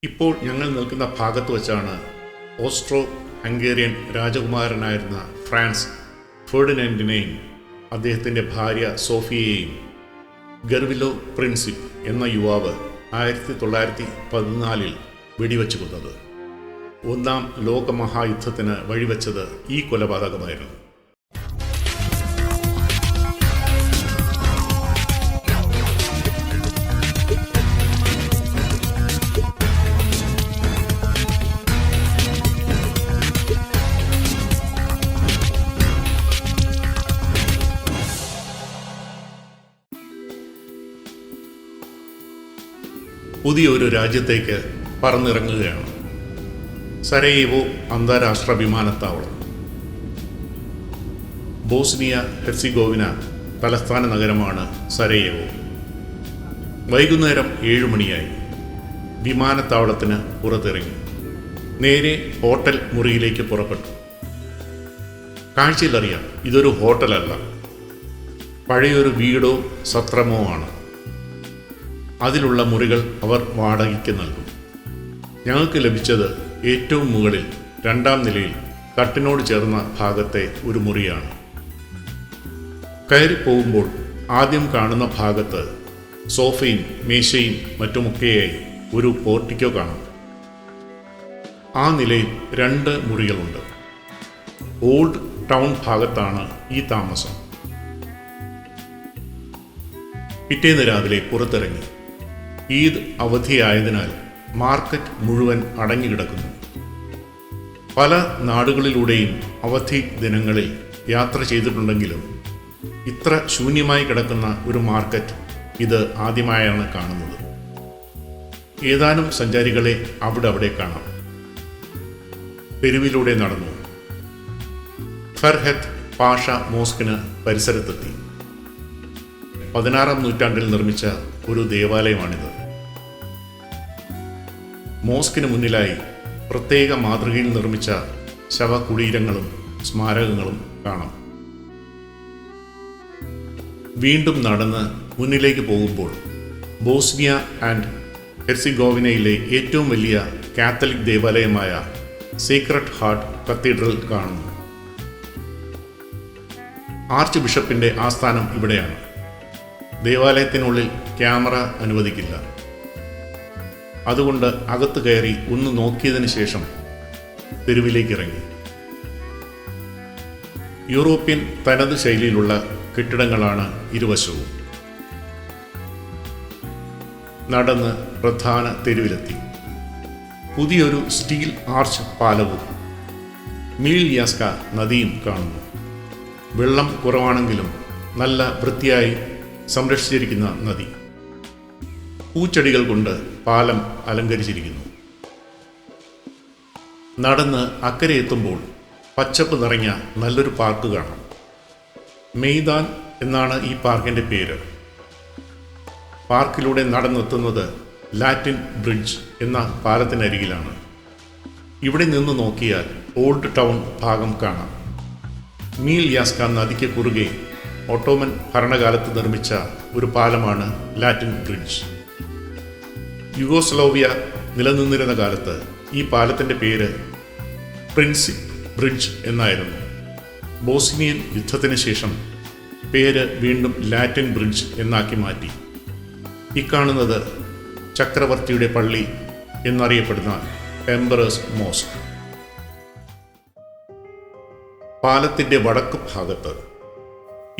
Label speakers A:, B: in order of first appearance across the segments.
A: ഇപ്പോൾ ഞങ്ങൾ നിൽക്കുന്ന ഭാഗത്ത് വച്ചാണ് ഓസ്ട്രോ ഹംഗേറിയൻ രാജകുമാരനായിരുന്ന ഫ്രാൻസ് ഫെർഡിനാൻഡിനെയും അദ്ദേഹത്തിൻ്റെ ഭാര്യ സോഫിയയെയും ഗർവിലോ പ്രിൻസിപ്പ് എന്ന യുവാവ് 1914 വെടിവെച്ച് കൊന്നത്. ഒന്നാം ലോകമഹായുദ്ധത്തിന് വഴിവെച്ചത് ഈ കൊലപാതകമായിരുന്നു. പുതിയൊരു രാജ്യത്തേക്ക് പറന്നിറങ്ങുകയാണ്. സരയേവോ അന്താരാഷ്ട്ര വിമാനത്താവളം. ബോസ്നിയ ഹെർസിഗോവിന തലസ്ഥാന നഗരമാണ് സരയേവോ. വൈകുന്നേരം 7 മണിയായി. വിമാനത്താവളത്തിന് പുറത്തിറങ്ങി നേരെ ഹോട്ടൽ മുറിയിലേക്ക് പുറപ്പെട്ടു. കാഴ്ചയിലറിയാം, ഇതൊരു ഹോട്ടലല്ല, പഴയൊരു വീടോ സത്രമോ ആണ്. അതിലുള്ള മുറികൾ അവർ വാടകയ്ക്ക് നൽകും. ഞങ്ങൾക്ക് ലഭിച്ചത് ഏറ്റവും മുകളിൽ 2ാം നിലയിൽ തട്ടിനോട് ചേർന്ന ഭാഗത്തെ ഒരു മുറിയാണ്. കയറിപ്പോകുമ്പോൾ ആദ്യം കാണുന്ന ഭാഗത്ത് സോഫയും മേശയും മറ്റുമൊക്കെയായി ഒരു പോർട്ടിക്കോ കാണാം. ആ നിലയിൽ 2 മുറികളുണ്ട്. ഓൾഡ് ടൗൺ ഭാഗത്താണ് ഈ താമസം. പിറ്റേന്ന് രാവിലെ പുറത്തിറങ്ങി. ഈദ് അവധിയായതിനാൽ മാർക്കറ്റ് മുഴുവൻ അടഞ്ഞുകിടക്കുന്നു. പല നാടുകളിലൂടെയും അവധി ദിനങ്ങളിൽ യാത്ര ചെയ്തിട്ടുണ്ടെങ്കിലും ഇത്ര ശൂന്യമായി കിടക്കുന്ന ഒരു മാർക്കറ്റ് ഇത് ആദ്യമായാണ് കാണുന്നത്. ഏതാനും സഞ്ചാരികളെ അവിടെ കാണാം. തെരുവിലൂടെ നടന്നു. ഫർഹത്ത് പാഷ മോസ്കിന് പരിസരത്തെത്തി. 16ാം നൂറ്റാണ്ടിൽ നിർമ്മിച്ച ഒരു ദേവാലയമാണിത്. മോസ്കിന് മുന്നിലായി പ്രത്യേക മാതൃകയിൽ നിർമ്മിച്ച ശവകുടീരങ്ങളും സ്മാരകങ്ങളും കാണാം. വീണ്ടും നടന്ന് മുന്നിലേക്ക് പോകുമ്പോൾ ബോസ്നിയ ആൻഡ് ഹെർസിഗോവിനയിലെ ഏറ്റവും വലിയ കാത്തലിക് ദേവാലയമായ സീക്രട്ട് ഹാർട്ട് കത്തീഡ്രൽ കാണുന്നു. ആർച്ച് ബിഷപ്പിൻ്റെ ആസ്ഥാനം ഇവിടെയാണ്. ദേവാലയത്തിനുള്ളിൽ ക്യാമറ അനുവദിക്കില്ല. അതുകൊണ്ട് അകത്ത് കയറി ഒന്ന് നോക്കിയതിന് ശേഷം തെരുവിലേക്ക് ഇറങ്ങി. യൂറോപ്യൻ തനത് ശൈലിയിലുള്ള കെട്ടിടങ്ങളാണ് ഇരുവശവും. നടന്ന് പ്രധാന തെരുവിലെത്തി. പുതിയൊരു സ്റ്റീൽ ആർച്ച് പാലവും മിൽയാസ്ക നദിയും കാണുന്നു. വെള്ളം കുറവാണെങ്കിലും നല്ല വൃത്തിയായി സംരക്ഷിച്ചിരിക്കുന്ന നദി. പൂച്ചെടികൾ കൊണ്ട് പാലം അലങ്കരിച്ചിരിക്കുന്നു. നടന്ന് അക്കരെ എത്തുമ്പോൾ പച്ചപ്പ് നിറഞ്ഞ നല്ലൊരു പാർക്ക് കാണാം. മെയ്ദാൻ എന്നാണ് ഈ പാർക്കിൻ്റെ പേര്. പാർക്കിലൂടെ നടന്നെത്തുന്നത് ലാറ്റിൻ ബ്രിഡ്ജ് എന്ന പാലത്തിനരികിലാണ്. ഇവിടെ നിന്ന് നോക്കിയാൽ ഓൾഡ് ടൗൺ ഭാഗം കാണാം. മിൽയാസ്ക നദിക്ക് കുറുകെ ഓട്ടോമൻ ഭരണകാലത്ത് നിർമ്മിച്ച ഒരു പാലമാണ് ലാറ്റിൻ ബ്രിഡ്ജ്. യുഗോസ്ലോവിയ നിലനിന്നിരുന്ന കാലത്ത് ഈ പാലത്തിൻ്റെ പേര് പ്രിൻസിപ്പ് ബ്രിഡ്ജ് എന്നായിരുന്നു. ബോസ്നിയൻ യുദ്ധത്തിന് ശേഷം പേര് വീണ്ടും ലാറ്റിൻ ബ്രിഡ്ജ് എന്നാക്കി മാറ്റി. ഇക്കാണുന്നത് ചക്രവർത്തിയുടെ പള്ളി എന്നറിയപ്പെടുന്ന എംപറേഴ്സ് മോസ്ക്. പാലത്തിൻ്റെ വടക്ക് ഭാഗത്ത്,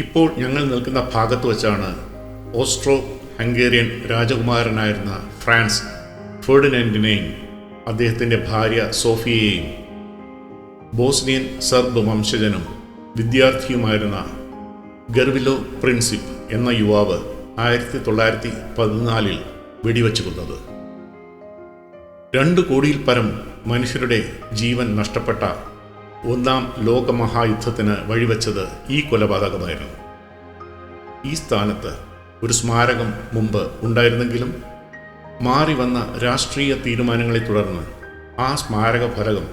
A: ഇപ്പോൾ ഞങ്ങൾ നിൽക്കുന്ന ഭാഗത്ത് വച്ചാണ് ഓസ്ട്രോ ഹംഗേറിയൻ രാജകുമാരനായിരുന്ന ഫ്രാൻസ് ഫെർഡിനാൻഡിനെയും അദ്ദേഹത്തിൻ്റെ ഭാര്യ സോഫിയയെയും ബോസ്നിയൻ സെർബ് വംശജനും വിദ്യാർത്ഥിയുമായിരുന്ന ഗർവിലോ പ്രിൻസിപ്പ് എന്ന യുവാവ് 1914 വെടിവെച്ച് കൊന്നത്. 2 കോടിയിൽ പരം മനുഷ്യരുടെ ജീവൻ നഷ്ടപ്പെട്ട ഒന്നാം ലോകമഹായുദ്ധത്തിന് വഴിവെച്ചത് ഈ കൊലപാതകമായിരുന്നു. ഈ സ്ഥാനത്ത് ഒരു സ്മാരകം മുമ്പ് ഉണ്ടായിരുന്നെങ്കിലും മാറി വന്ന രാഷ്ട്രീയ തീരുമാനങ്ങളെ തുടർന്ന് ആ സ്മാരക ഫലകം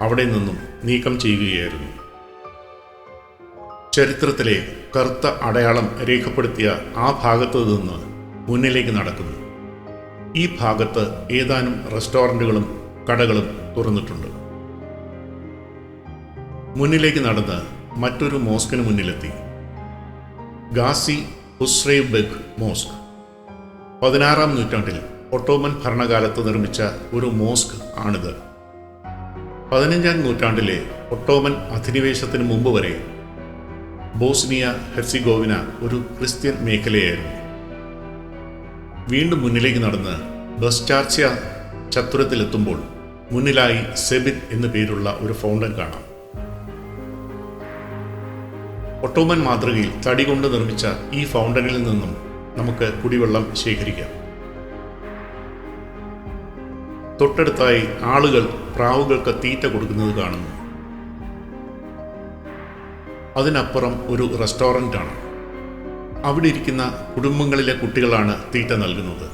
A: അവിടെ നിന്നും നീക്കം ചെയ്യുകയായിരുന്നു. ചരിത്രത്തിലെ കറുത്ത അടയാളം രേഖപ്പെടുത്തിയ ആ ഭാഗത്തു നിന്ന് മുന്നിലേക്ക് നടക്കുന്നു. ഈ ഭാഗത്ത് ഏതാനും റെസ്റ്റോറൻറ്റുകളും കടകളും തുറന്നിട്ടുണ്ട്. മുന്നിലേക്ക് നടന്ന് മറ്റൊരു മോസ്കിന് മുന്നിലെത്തി. Gazi Husrev Beg mosque. 16-ാം നൂറ്റാണ്ടിൽ ഒട്ടോമൻ ഭരണകാലത്ത് നിർമ്മിച്ച ഒരു മോസ്ക് ആണിത്. 15-ാം നൂറ്റാണ്ടിലെ ഒട്ടോമൻ അധിനിവേശത്തിന് മുമ്പ് വരെ ബോസ്നിയ ഹെർസിഗോവിന ഒരു ക്രിസ്ത്യൻ മേഖലയായിരുന്നു. വീണ്ടും മുന്നിലേക്ക് നടന്ന് ബസ്ചാർച്യ ചത്തുരത്തിലെത്തുമ്പോൾ മുന്നിലായി സെബിത് എന്നു പേരുള്ള ഒരു ഫൗണ്ടൻ കാണാം. ഒട്ടോമൻ മാതൃകയിൽ തടി കൊണ്ട് നിർമ്മിച്ച ഈ ഫൗണ്ടനിൽ നിന്നും നമുക്ക് കുടിവെള്ളം ശേഖരിക്കാം. തൊട്ടടുത്തായി ആളുകൾ പ്രാവുകൾക്ക് തീറ്റ കൊടുക്കുന്നത് കാണുന്നു. അതിനപ്പുറം ഒരു റെസ്റ്റോറൻ്റാണ്. അവിടെ ഇരിക്കുന്ന കുടുംബങ്ങളിലെ കുട്ടികളാണ് തീറ്റ നൽകുന്നത്.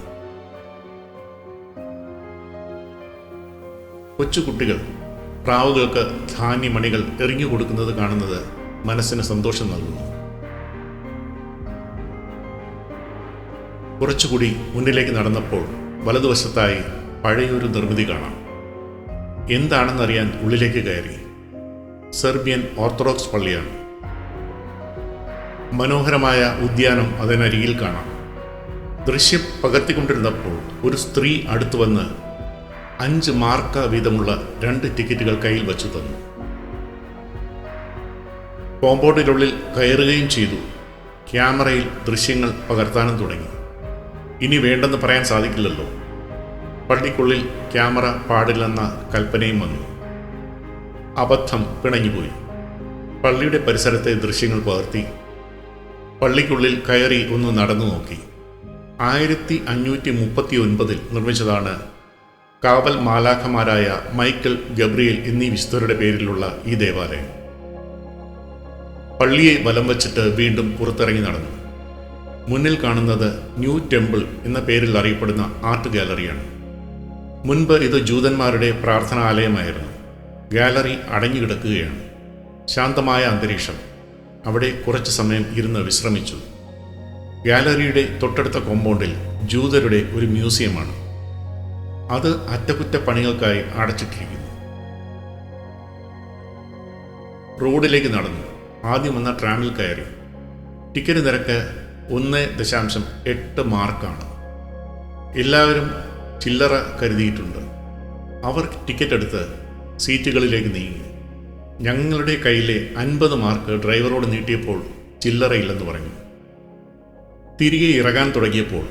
A: കൊച്ചുകുട്ടികൾ പ്രാവുകൾക്ക് ധാന്യമണികൾ എറിഞ്ഞു കൊടുക്കുന്നത് കാണുന്നത് മനസ്സിന് സന്തോഷം നൽകുന്നു. കുറച്ചുകൂടി മുന്നിലേക്ക് നടന്നപ്പോൾ വലതുവശത്തായി പഴയൊരു നിർമ്മിതി കാണാം. എന്താണെന്നറിയാൻ ഉള്ളിലേക്ക് കയറി. സെർബിയൻ ഓർത്തഡോക്സ് പള്ളിയാണ്. മനോഹരമായ ഉദ്യാനം അതിനരികിൽ കാണാം. ദൃശ്യം പകർത്തിക്കൊണ്ടിരുന്നപ്പോൾ ഒരു സ്ത്രീ അടുത്തു വന്ന് 5 മാർക്ക വീതമുള്ള 2 ടിക്കറ്റുകൾ കയ്യിൽ വച്ചു തന്നു. കോമ്പൗണ്ടിനുള്ളിൽ കയറുകയും ചെയ്തു. ക്യാമറയിൽ ദൃശ്യങ്ങൾ പകർത്താനും തുടങ്ങി. ഇനി വേണ്ടെന്ന് പറയാൻ സാധിക്കില്ലല്ലോ. പള്ളിക്കുള്ളിൽ ക്യാമറ പാടില്ലെന്ന കൽപ്പനയും വന്നു. അബദ്ധം പിണഞ്ഞുപോയി. പള്ളിയുടെ പരിസരത്തെ ദൃശ്യങ്ങൾ പകർത്തി. പള്ളിക്കുള്ളിൽ കയറി ഒന്ന് നടന്നു നോക്കി. 1539 നിർമ്മിച്ചതാണ് കാവൽ മാലാഖമാരായ മൈക്കൽ, ഗബ്രിയേൽ എന്നീ വിശുദ്ധരുടെ പേരിലുള്ള ഈ ദേവാലയം. പള്ളിയെ വലം വച്ചിട്ട് വീണ്ടും പുറത്തിറങ്ങി നടന്നു. മുന്നിൽ കാണുന്നത് ന്യൂ ടെമ്പിൾ എന്ന പേരിൽ അറിയപ്പെടുന്ന ആർട്ട് ഗാലറിയാണ്. മുൻപ് ഇത് ജൂതന്മാരുടെ പ്രാർത്ഥനാലയമായിരുന്നു. ഗാലറി അടഞ്ഞുകിടക്കുകയാണ്. ശാന്തമായ അന്തരീക്ഷം. അവിടെ കുറച്ചു സമയം ഇരുന്ന് വിശ്രമിച്ചു. ഗാലറിയുടെ തൊട്ടടുത്ത കോമ്പൗണ്ടിൽ ജൂതരുടെ ഒരു മ്യൂസിയമാണ്. അത് അറ്റകുറ്റപ്പണികൾക്കായി അടച്ചിട്ടിരിക്കുന്നു. റോഡിലേക്ക് നടന്നു. ആദ്യം വന്ന ട്രാമിൽ കയറി. ടിക്കറ്റ് നിരക്ക് 1.8 മാർക്കാണ്. എല്ലാവരും ചില്ലറ കരുതിയിട്ടുണ്ട്. അവർ ടിക്കറ്റ് എടുത്ത് സീറ്റുകളിലേക്ക് നീങ്ങി. ഞങ്ങളുടെ കയ്യിലെ 50 മാർക്ക് ഡ്രൈവറോട് നീട്ടിയപ്പോൾ ചില്ലറയില്ലെന്ന് പറഞ്ഞു. തിരികെ ഇറങ്ങാൻ തുടങ്ങിയപ്പോൾ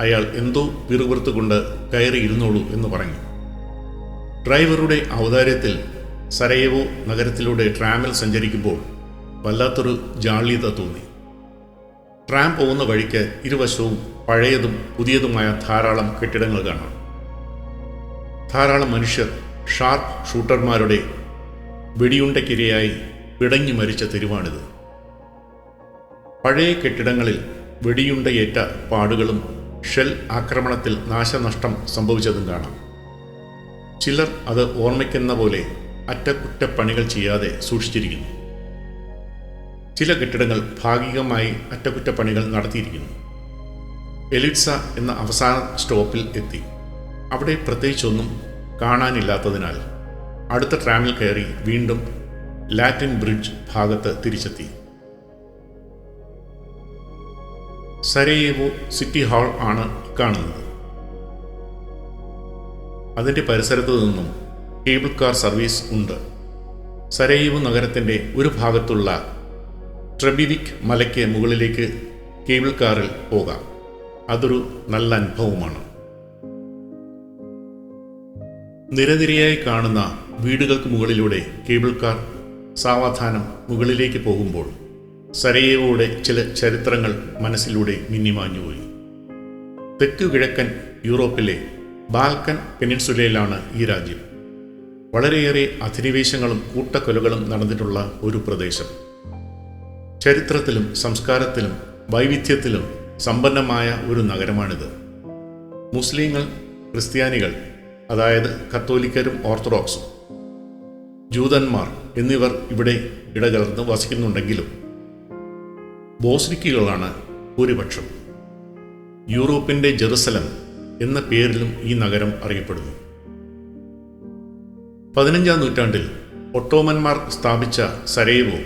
A: അയാൾ എന്തോ പിറുപിറുത്തുകൊണ്ട് കയറി ഇരുന്നോളൂ എന്ന് പറഞ്ഞു. ഡ്രൈവറുടെ ഔദാര്യത്തിൽ സരയേവോ നഗരത്തിലൂടെ ട്രാമിൽ സഞ്ചരിക്കുമ്പോൾ വല്ലാത്തൊരു ജാള്യത തോന്നി. ട്രാം പോകുന്ന വഴിക്ക് ഇരുവശവും പഴയതും പുതിയതുമായ ധാരാളം കെട്ടിടങ്ങൾ കാണാം. ധാരാളം മനുഷ്യർ ഷാർപ്പ് ഷൂട്ടർമാരുടെ വെടിയുണ്ടക്കിരയായി പിടഞ്ഞു മരിച്ച തെരുവാണിത്. പഴയ കെട്ടിടങ്ങളിൽ വെടിയുണ്ടയേറ്റ പാടുകളും ഷെൽ ആക്രമണത്തിൽ നാശനഷ്ടം സംഭവിച്ചതും കാണാം. ചിലർ അത് ഓർമ്മിക്കുന്ന പോലെ അറ്റകുറ്റപ്പണികൾ ചെയ്യാതെ സൂക്ഷിച്ചിരിക്കുന്നു. ചില കെട്ടിടങ്ങൾ ഭാഗികമായി അറ്റകുറ്റപ്പണികൾ നടത്തിയിരിക്കുന്നു. എലിറ്റ്സ എന്ന അവസാന സ്റ്റോപ്പിൽ എത്തി. അവിടെ പ്രത്യേകിച്ചൊന്നും കാണാനില്ലാത്തതിനാൽ അടുത്ത ട്രാമിൽ കയറി വീണ്ടും ലാറ്റിൻ ബ്രിഡ്ജ് ഭാഗത്ത് തിരിച്ചെത്തി. സരയേവോ സിറ്റി ഹാൾ ആണ് കാണുന്നത്. അതിൻ്റെ പരിസരത്തു നിന്നും കേബിൾ കാർ സർവീസ് ഉണ്ട്. സരയേവോ നഗരത്തിൻ്റെ ഒരു ഭാഗത്തുള്ള ട്രെബിവിക് മലയ്ക്ക് മുകളിലേക്ക് കേബിൾ കാറിൽ പോകാം. അതൊരു നല്ല അനുഭവമാണ്. നിരനിരയായി കാണുന്ന വീടുകൾക്ക് മുകളിലൂടെ കേബിൾ കാർ സാവധാനം മുകളിലേക്ക് പോകുമ്പോൾ സരയേവോയുടെ ചില ചരിത്രങ്ങൾ മനസ്സിലൂടെ മിന്നിമാഞ്ഞുപോയി. തെക്കു കിഴക്കൻ യൂറോപ്പിലെ ബാൽക്കൻ പെനിൻസുലയിലാണ് ഈ രാജ്യം. വളരെയേറെ അധിനിവേശങ്ങളും കൂട്ടക്കൊലകളും നടന്നിട്ടുള്ള ഒരു പ്രദേശം. ചരിത്രത്തിലും സംസ്കാരത്തിലും വൈവിധ്യത്തിലും സമ്പന്നമായ ഒരു നഗരമാണിത്. മുസ്ലിങ്ങൾ, ക്രിസ്ത്യാനികൾ, അതായത് കത്തോലിക്കരും ഓർത്തഡോക്സും, ജൂതന്മാർ എന്നിവർ ഇവിടെ ഇടകലർന്ന് വസിക്കുന്നുണ്ടെങ്കിലും ബോസ്നിക്കുകളാണ് ഭൂരിപക്ഷം. യൂറോപ്പിൻ്റെ ജെറുസലം എന്ന പേരിലും ഈ നഗരം അറിയപ്പെടുന്നു. 15-ാം നൂറ്റാണ്ടിൽ ഒട്ടോമന്മാർ സ്ഥാപിച്ച സരയേവോ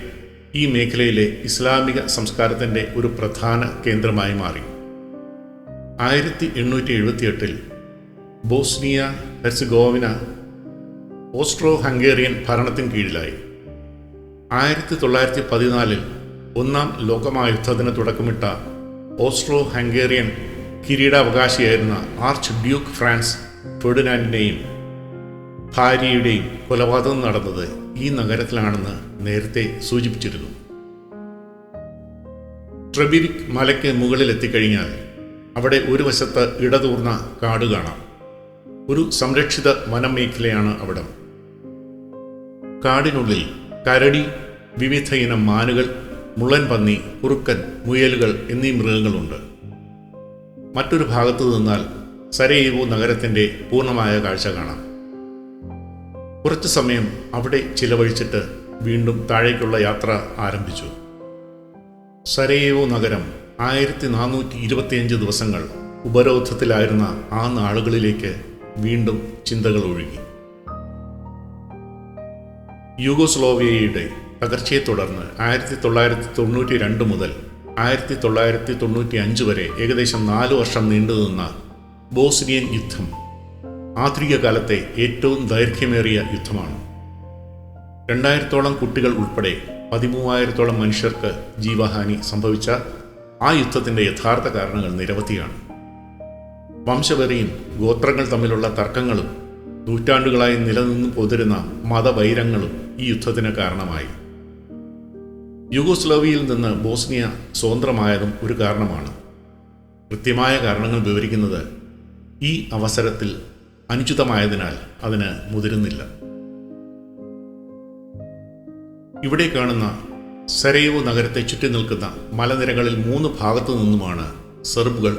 A: ഈ മേഖലയിലെ ഇസ്ലാമിക സംസ്കാരത്തിൻ്റെ ഒരു പ്രധാന കേന്ദ്രമായി മാറി. 1878-ൽ ബോസ്നിയ ഹെർസഗോവിന ഓസ്ട്രോ ഹംഗേറിയൻ ഭരണത്തിന് കീഴിലായി. 1914-ൽ ഒന്നാം ലോകമഹായുദ്ധത്തിന് തുടക്കമിട്ട ഓസ്ട്രോ ഹംഗേറിയൻ കിരീടാവകാശിയായിരുന്ന ആർച്ച് ഡ്യൂക്ക് ഫ്രാൻസ് ഫെർഡിനാൻഡിൻ്റെയും ഭാര്യയുടെയും കൊലപാതകം നടന്നത് ഈ നഗരത്തിലാണെന്ന് നേരത്തെ സൂചിപ്പിച്ചിരുന്നു. ട്രെബിവിക് മലയ്ക്ക് മുകളിലെത്തിക്കഴിഞ്ഞാൽ അവിടെ ഒരു വശത്ത് ഇടതൂർന്ന കാട് കാണാം. ഒരു സംരക്ഷിത വനമേഖലയാണ് അവിടം. കാടിനുള്ളിൽ കരടി, വിവിധ ഇനം മാനുകൾ, മുള്ളൻ പന്നി, കുറുക്കൻ, മുയലുകൾ എന്നീ മൃഗങ്ങളുണ്ട്. മറ്റൊരു ഭാഗത്തു നിന്നാൽ സരയേവോ നഗരത്തിൻ്റെ പൂർണ്ണമായ കാഴ്ച കാണാം. കുറച്ചു സമയം അവിടെ ചിലവഴിച്ചിട്ട് വീണ്ടും താഴേക്കുള്ള യാത്ര ആരംഭിച്ചു. സരയേവോ നഗരം 1425 ദിവസങ്ങൾ ഉപരോധത്തിലായിരുന്ന ആ നാളുകളിലേക്ക് വീണ്ടും ചിന്തകൾ ഒഴുകി. യൂഗോസ്ലോവിയയുടെ തകർച്ചയെ തുടർന്ന് 1992 മുതൽ 1995 വരെ ഏകദേശം 4 വർഷം നീണ്ടുനിന്ന ബോസ്നിയൻ യുദ്ധം ആധുനിക കാലത്തെ ഏറ്റവും ദൈർഘ്യമേറിയ യുദ്ധമാണ്. 2000-ഓളം കുട്ടികൾ ഉൾപ്പെടെ 13,000-ഓളം മനുഷ്യർക്ക് ജീവഹാനി സംഭവിച്ച ആ യുദ്ധത്തിൻ്റെ യഥാർത്ഥ കാരണങ്ങൾ നിരവധിയാണ്. വംശവെറിയും ഗോത്രങ്ങൾ തമ്മിലുള്ള തർക്കങ്ങളും നൂറ്റാണ്ടുകളായി നിലനിന്നു പോതിരുന്ന മതവൈരങ്ങളും ഈ യുദ്ധത്തിന് കാരണമായി. യൂഗോസ്ലോവിയയിൽ നിന്ന് ബോസ്നിയ സ്വതന്ത്രമായതും ഒരു കാരണമാണ്. കൃത്യമായ കാരണങ്ങൾ വിവരിക്കുന്നത് ഈ അവസരത്തിൽ അനുചിതമായതിനാൽ അതിന് മുതിരുന്നില്ല. ഇവിടെ കാണുന്ന സരയേവോ നഗരത്തെ ചുറ്റി നിൽക്കുന്ന മലനിരകളിൽ 3 ഭാഗത്തു നിന്നുമാണ് സെർബുകൾ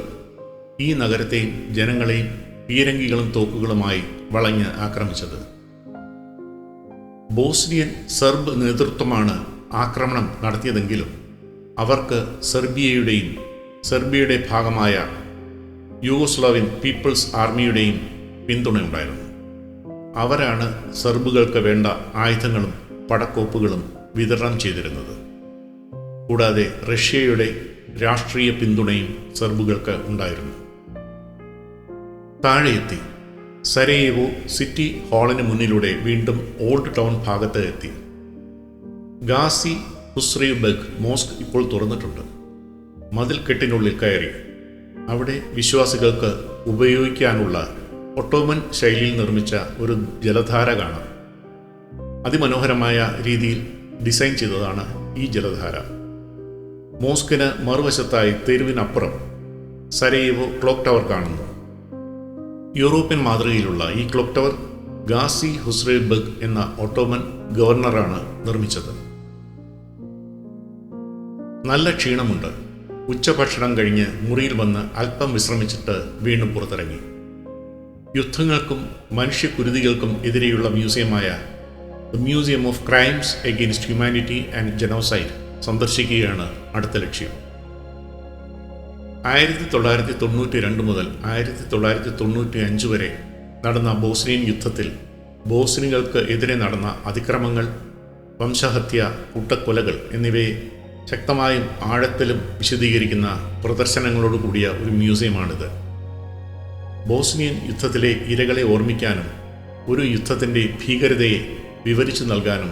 A: ഈ നഗരത്തെയും ജനങ്ങളെയും പീരങ്കികളും തോക്കുകളുമായി വളഞ്ഞ് ആക്രമിച്ചത്. ബോസ്നിയൻ സെർബ് നേതൃത്വമാണ് ആക്രമണം നടത്തിയതെങ്കിലും അവർക്ക് സെർബിയയുടെ ഭാഗമായ യൂഗോസ്ലാവിയൻ പീപ്പിൾസ് ആർമിയുടെയും പിന്തുണയുണ്ടായിരുന്നു. അവരാണ് സെർബുകൾക്ക് വേണ്ട ആയുധങ്ങളും പടക്കോപ്പുകളും വിതരണം ചെയ്തിരുന്നത്. കൂടാതെ റഷ്യയുടെ രാഷ്ട്രീയ പിന്തുണയും സെർബുകൾക്ക് ഉണ്ടായിരുന്നു. താഴെയെത്തി സരയേവോ സിറ്റി ഹാളിന് മുന്നിലൂടെ വീണ്ടും ഓൾഡ് ടൗൺ ഭാഗത്ത് എത്തി. ഗാസി ഹുസ്രേവ്ബെഗ് മോസ്ക് ഇപ്പോൾ തുറന്നിട്ടുണ്ട്. മതിൽക്കെട്ടിനുള്ളിൽ കയറി അവിടെ വിശ്വാസികൾക്ക് ഉപയോഗിക്കാനുള്ള ഒട്ടോമൻ ശൈലിയിൽ നിർമ്മിച്ച ഒരു ജലധാര കാണാം. അതിമനോഹരമായ രീതിയിൽ ഡിസൈൻ ചെയ്തതാണ് ഈ ജലധാര. മോസ്കിന് മറുവശത്തായി തെരുവിനപ്പുറം സരയേവോ ക്ലോക്ക് ടവർ കാണുന്നു. യൂറോപ്യൻ മാതൃകയിലുള്ള ഈ ക്ലോക്ക് ടവർ ഗാസി ഹുസ്രേവ്ബെഗ് എന്ന ഒട്ടോമൻ ഗവർണറാണ് നിർമ്മിച്ചത്. നല്ല ക്ഷീണമുണ്ട്. ഉച്ചഭക്ഷണം കഴിഞ്ഞ് മുറിയിൽ വന്ന് അല്പം വിശ്രമിച്ചിട്ട് വീണ്ടും പുറത്തിറങ്ങി. യുദ്ധങ്ങൾക്കും മനുഷ്യക്കുരുതികൾക്കും എതിരെയുള്ള മ്യൂസിയമായ the museum of crimes against humanity and genocide സന്ദർശിക്കുകയാണ് അടുത്ത ലക്ഷ്യം. 1992 മുതൽ 1995 വരെ നടന്ന ബോസ്നിയൻ യുദ്ധത്തിൽ ബോസ്നിയകൾക്ക് എതിരെ നടന്ന അതിക്രമങ്ങൾ, വംശഹത്യ, കൂട്ടക്കൊലകൾ എന്നിവയെ ശക്തമായും ആഴത്തിലും വിശദീകരിക്കുന്ന പ്രദർശനങ്ങളോട് കൂടിയ ഒരു മ്യൂസിയമാണിത്. ബോസ്നിയൻ യുദ്ധത്തിലെ ഇരകളെ ഓർമ്മിക്കാനും ഒരു യുദ്ധത്തിൻ്റെ ഭീകരതയെ വിവരിച്ചു നൽകാനും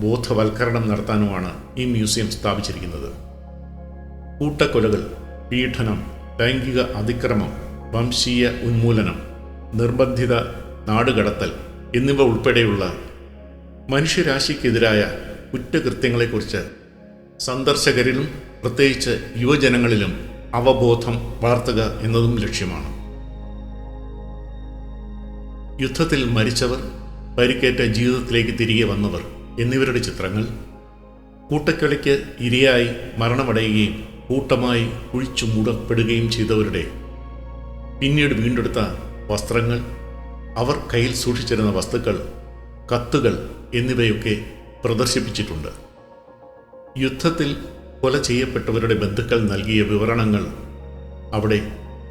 A: ബോധവൽക്കരണം നടത്താനുമാണ് ഈ മ്യൂസിയം സ്ഥാപിച്ചിരിക്കുന്നത്. കൂട്ടക്കൊലകൾ, പീഡനം, ലൈംഗിക അതിക്രമം, വംശീയ ഉന്മൂലനം, നിർബന്ധിത നാടുകടത്തൽ എന്നിവ ഉൾപ്പെടെയുള്ള മനുഷ്യരാശിക്കെതിരായ കുറ്റകൃത്യങ്ങളെക്കുറിച്ച് സന്ദർശകരിലും പ്രത്യേകിച്ച് യുവജനങ്ങളിലും അവബോധം വളർത്തുക എന്നതും ലക്ഷ്യമാണ്. യുദ്ധത്തിൽ മരിച്ചവർ, പരിക്കേറ്റ ജീവിതത്തിലേക്ക് തിരികെ വന്നവർ എന്നിവരുടെ ചിത്രങ്ങൾ, കൂട്ടക്കൊലയ്ക്ക് ഇരയായി മരണമടയുകയും കൂട്ടമായി കുഴിച്ചു മൂടപ്പെടുകയും ചെയ്തവരുടെ പിന്നീട് വീണ്ടെടുത്ത വസ്ത്രങ്ങൾ, അവർ കയ്യിൽ സൂക്ഷിച്ചിരുന്ന വസ്തുക്കൾ, കത്തുകൾ എന്നിവയൊക്കെ പ്രദർശിപ്പിച്ചിട്ടുണ്ട്. യുദ്ധത്തിൽ കൊല ചെയ്യപ്പെട്ടവരുടെ ബന്ധുക്കൾ നൽകിയ വിവരണങ്ങൾ അവിടെ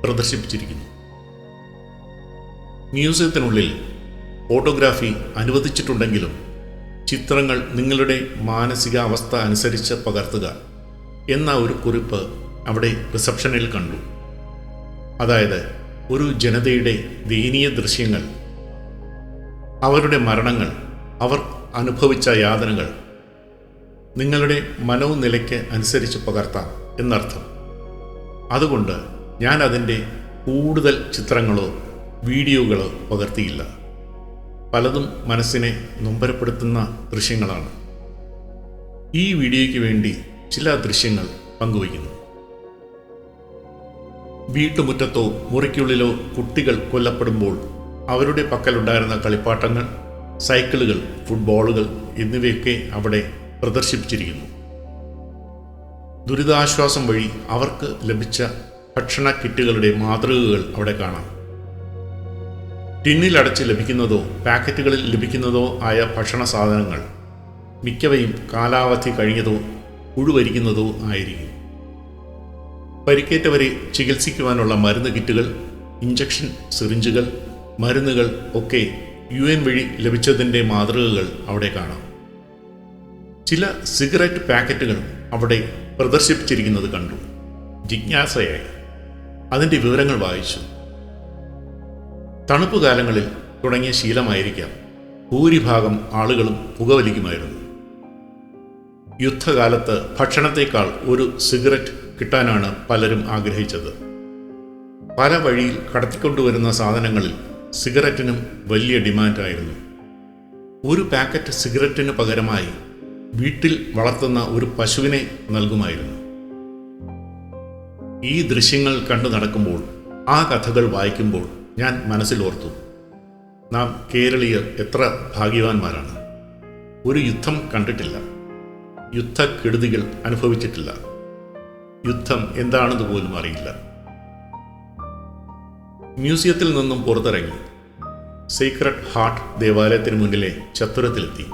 A: പ്രദർശിപ്പിച്ചിരിക്കുന്നു. മ്യൂസിയത്തിനുള്ളിൽ ഫോട്ടോഗ്രാഫി അനുവദിച്ചിട്ടുണ്ടെങ്കിലും ചിത്രങ്ങൾ നിങ്ങളുടെ മാനസികാവസ്ഥ അനുസരിച്ച് പകർത്തുക എന്ന ഒരു കുറിപ്പ് അവിടെ റിസപ്ഷനിൽ കണ്ടു. അതായത് ഒരു ജനതയുടെ ദയനീയ ദൃശ്യങ്ങൾ, അവരുടെ മരണങ്ങൾ, അവർ അനുഭവിച്ച യാതനകൾ നിങ്ങളുടെ മനോനിലയ്ക്ക് അനുസരിച്ച് പകർത്താം എന്നർത്ഥം. അതുകൊണ്ട് ഞാൻ അതിൻ്റെ കൂടുതൽ ചിത്രങ്ങളോ വീഡിയോകളോ പകർത്തിയില്ല. പലതും മനസ്സിനെ നൊമ്പരപ്പെടുത്തുന്ന ദൃശ്യങ്ങളാണ്. ഈ വീഡിയോയ്ക്ക് വേണ്ടി ചില ദൃശ്യങ്ങൾ പങ്കുവയ്ക്കുന്നു. വീട്ടുമുറ്റത്തോ മുറിക്കുള്ളിലോ കുട്ടികൾ കൊല്ലപ്പെടുമ്പോൾ അവരുടെ പക്കലുണ്ടായിരുന്ന കളിപ്പാട്ടങ്ങൾ, സൈക്കിളുകൾ, ഫുട്ബോളുകൾ എന്നിവയൊക്കെ അവിടെ പ്രദർശിപ്പിച്ചിരിക്കുന്നു. ദുരിതാശ്വാസം വഴി അവർക്ക് ലഭിച്ച ഭക്ഷണ കിറ്റുകളുടെ മാതൃകകൾ അവിടെ കാണാം. ടിന്നിലടച്ച് ലഭിക്കുന്നതോ പാക്കറ്റുകളിൽ ലഭിക്കുന്നതോ ആയ ഭക്ഷണ സാധനങ്ങൾ മിക്കവയും കാലാവധി കഴിഞ്ഞതോ പുഴുവരിക്കുന്നതോ ആയിരിക്കും. പരിക്കേറ്റവരെ ചികിത്സിക്കുവാനുള്ള മരുന്ന് കിറ്റുകൾ, ഇഞ്ചക്ഷൻ സിറിഞ്ചുകൾ, മരുന്നുകൾ ഒക്കെ UN വഴി ലഭിച്ചതിൻ്റെ മാതൃകകൾ അവിടെ കാണാം. ചില സിഗരറ്റ് പാക്കറ്റുകൾ അവിടെ പ്രദർശിപ്പിച്ചിരിക്കുന്നത് കണ്ടു. ജിജ്ഞാസയായി അതിൻ്റെ വിവരങ്ങൾ വായിച്ചു. തണുപ്പ് കാലങ്ങളിൽ തുടങ്ങിയ ശീലമായിരിക്കാം ഭൂരിഭാഗം ആളുകളും പുകവലിക്കുമായിരുന്നു. യുദ്ധകാലത്ത് ഭക്ഷണത്തേക്കാൾ ഒരു സിഗരറ്റ് കിട്ടാനാണ് പലരും ആഗ്രഹിച്ചത്. പല വഴിയിൽ കടത്തിക്കൊണ്ടുവരുന്ന സാധനങ്ങളിൽ സിഗരറ്റിനും വലിയ ഡിമാൻഡായിരുന്നു. ഒരു പാക്കറ്റ് സിഗരറ്റിന് പകരമായി വീട്ടിൽ വളർത്തുന്ന ഒരു പശുവിനെ നൽകുമായിരുന്നു. ഈ ദൃശ്യങ്ങൾ കണ്ടു നടക്കുമ്പോൾ, ആ കഥകൾ വായിക്കുമ്പോൾ ഞാൻ മനസ്സിലോർത്തു, നാം കേരളീയർ എത്ര ഭാഗ്യവാന്മാരാണ്. ഒരു യുദ്ധം കണ്ടിട്ടില്ല, യുദ്ധക്കെടുതികൾ അനുഭവിച്ചിട്ടില്ല, യുദ്ധം എന്താണെന്ന് പോലും അറിയില്ല. മ്യൂസിയത്തിൽ നിന്നും പുറത്തിറങ്ങി സീക്രട്ട് ഹാർട്ട് ദേവാലയത്തിന് മുന്നിലെ ചത്തുരത്തിലെത്തി.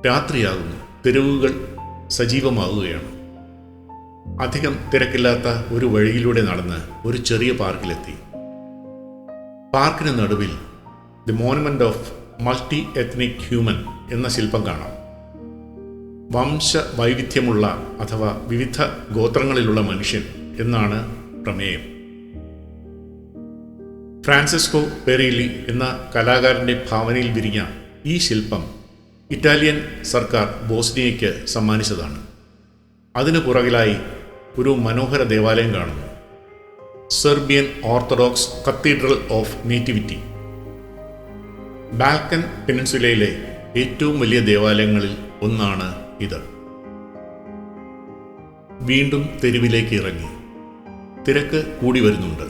A: രാത്രിയാകുന്നു. തെരുവുകൾ സജീവമാവുകയാണ്. അധികം തിരക്കില്ലാത്ത ഒരു വഴിയിലൂടെ നടന്ന് ഒരു ചെറിയ പാർക്കിലെത്തി. പാർക്കിന് നടുവിൽ the monument of multi ethnic human എന്ന ശില്പം കാണാം. വംശ വൈവിധ്യമുള്ള അഥവാ വിവിധ ഗോത്രങ്ങളിലുള്ള മനുഷ്യൻ എന്നാണ് പ്രമേയം. ഫ്രാൻസിസ്കോ പെരീലി എന്ന കലാകാരൻ്റെ ഭാവനയിൽ വിരിഞ്ഞ ഈ ശില്പം ഇറ്റാലിയൻ സർക്കാർ ബോസ്നിയയ്ക്ക് സമ്മാനിച്ചതാണ്. അതിനു പുറകിലായി ഒരു മനോഹര ദേവാലയം കാണുന്നു. Serbian orthodox cathedral of nativity. Balkan പെനിൻസുലയിലെ ഏറ്റവും വലിയ ദേവാലയങ്ങളിൽ ഒന്നാണ് ഇത്. വീണ്ടും തെരുവിലേക്ക് ഇറങ്ങി. തിരക്ക് കൂടി വരുന്നുണ്ട്.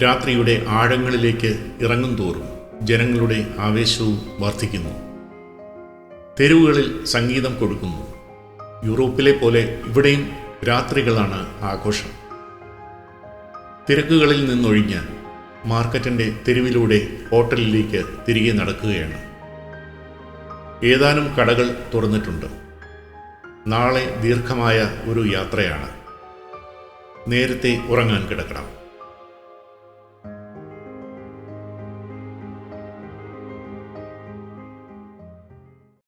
A: രാത്രിയുടെ ആഴങ്ങളിലേക്ക് ഇറങ്ങും തോറും ജനങ്ങളുടെ ആവേശവും വർദ്ധിക്കുന്നു. തെരുവുകളിൽ സംഗീതം കൊടുക്കുന്നു. യൂറോപ്പിലെ പോലെ ഇവിടെയും രാത്രികളാണ് ആഘോഷം. തിരക്കുകളിൽ നിന്നൊഴിഞ്ഞ് മാർക്കറ്റിൻ്റെ തെരുവിലൂടെ ഹോട്ടലിലേക്ക് തിരികെ നടക്കുകയാണ്. ഏതാനും കടകൾ തുറന്നിട്ടുണ്ട്. നാളെ ദീർഘമായ ഒരു യാത്രയാണ്. നേരത്തെ ഉറങ്ങാൻ കിടക്കണം.